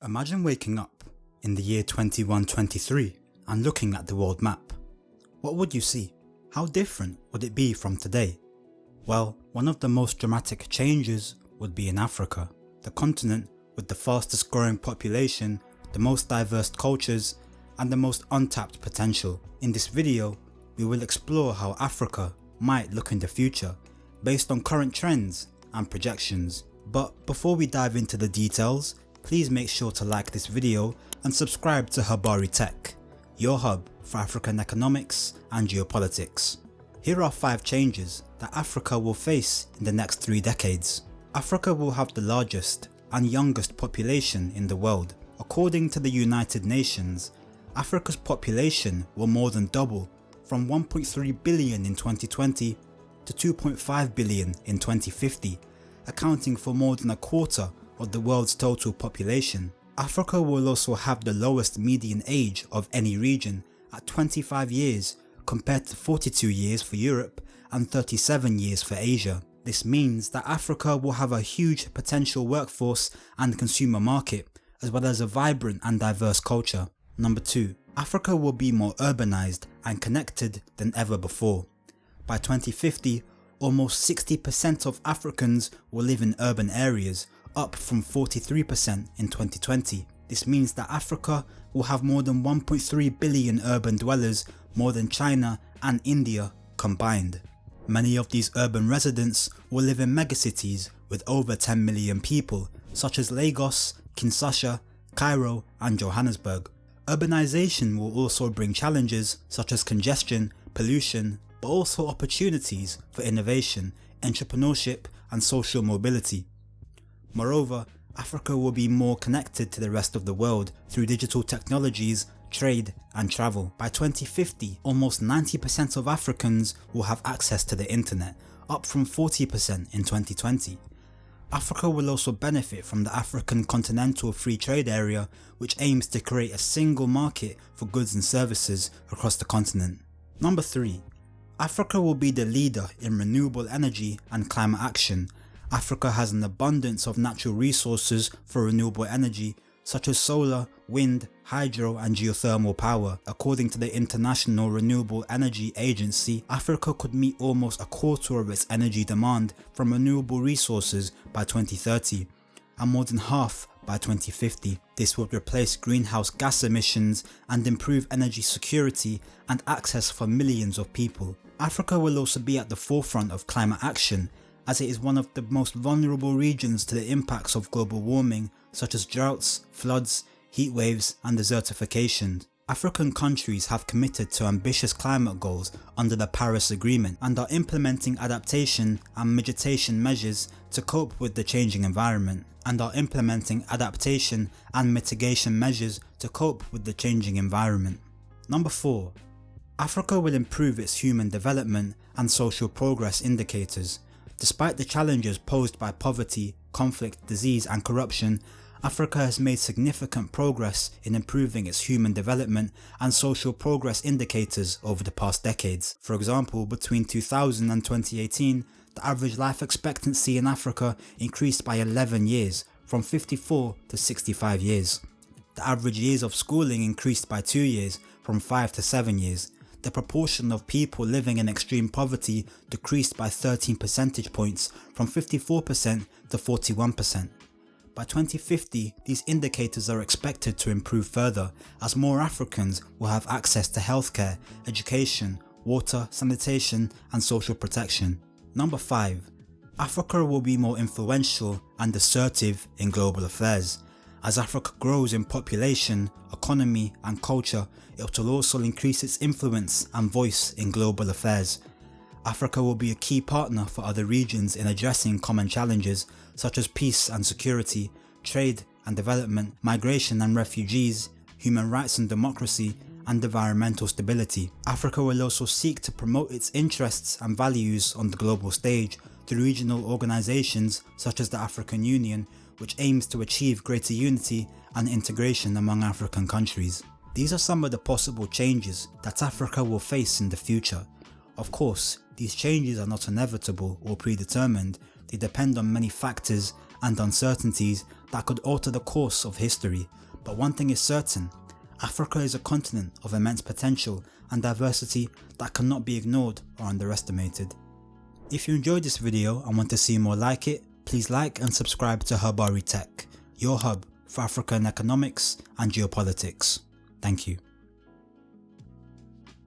Imagine waking up in the year 2123 and looking at the world map. What would you see? How different would it be from today? Well, one of the most dramatic changes would be in Africa, the continent with the fastest growing population, the most diverse cultures, and the most untapped potential. In this video, we will explore how Africa might look in the future based on current trends and projections. But before we dive into the details, please make sure to like this video and subscribe to Habari Tech, your hub for African economics and geopolitics. Here are 5 changes that Africa will face in the next 3 decades. Africa will have the largest and youngest population in the world. According to the United Nations, Africa's population will more than double from 1.3 billion in 2020 to 2.5 billion in 2050, accounting for more than a quarter of the world's total population. Africa will also have the lowest median age of any region at 25 years compared to 42 years for Europe and 37 years for Asia. This means that Africa will have a huge potential workforce and consumer market, as well as a vibrant and diverse culture. Number 2. Africa will be more urbanized and connected than ever before. By 2050, almost 60% of Africans will live in urban areas, up from 43% in 2020. This means that Africa will have more than 1.3 billion urban dwellers, more than China and India combined. Many of these urban residents will live in megacities with over 10 million people, such as Lagos, Kinshasa, Cairo and Johannesburg. Urbanization will also bring challenges such as congestion, pollution, but also opportunities for innovation, entrepreneurship and social mobility. Moreover, Africa will be more connected to the rest of the world through digital technologies, trade and travel. By 2050, almost 90% of Africans will have access to the internet, up from 40% in 2020. Africa will also benefit from the African Continental Free Trade Area, which aims to create a single market for goods and services across the continent. Number 3. Africa will be the leader in renewable energy and climate action. Africa has an abundance of natural resources for renewable energy such as solar, wind, hydro and geothermal power. According to the International Renewable Energy Agency, Africa could meet almost a quarter of its energy demand from renewable resources by 2030 and more than half by 2050. This would replace greenhouse gas emissions and improve energy security and access for millions of people. Africa will also be at the forefront of climate action, as it is one of the most vulnerable regions to the impacts of global warming such as droughts, floods, heat waves and desertification. African countries have committed to ambitious climate goals under the Paris Agreement and are implementing adaptation and mitigation measures to cope with the changing environment. Number 4. Africa will improve its human development and social progress indicators. Despite the challenges posed by poverty, conflict, disease and corruption, Africa has made significant progress in improving its human development and social progress indicators over the past decades. For example, between 2000 and 2018, the average life expectancy in Africa increased by 11 years, from 54 to 65 years. The average years of schooling increased by 2 years, from 5 to 7 years. The proportion of people living in extreme poverty decreased by 13 percentage points, from 54% to 41%. By 2050, these indicators are expected to improve further as more Africans will have access to healthcare, education, water, sanitation and social protection. Number 5. Africa will be more influential and assertive in global affairs. As Africa grows in population, economy and culture, it will also increase its influence and voice in global affairs. Africa will be a key partner for other regions in addressing common challenges such as peace and security, trade and development, migration and refugees, human rights and democracy, and environmental stability. Africa will also seek to promote its interests and values on the global stage through regional organisations such as the African Union, which aims to achieve greater unity and integration among African countries. These are some of the possible changes that Africa will face in the future. Of course, these changes are not inevitable or predetermined. They depend on many factors and uncertainties that could alter the course of history, but one thing is certain: Africa is a continent of immense potential and diversity that cannot be ignored or underestimated. If you enjoyed this video and want to see more like it, please like and subscribe to Habari Tech, your hub for African economics and geopolitics. Thank you.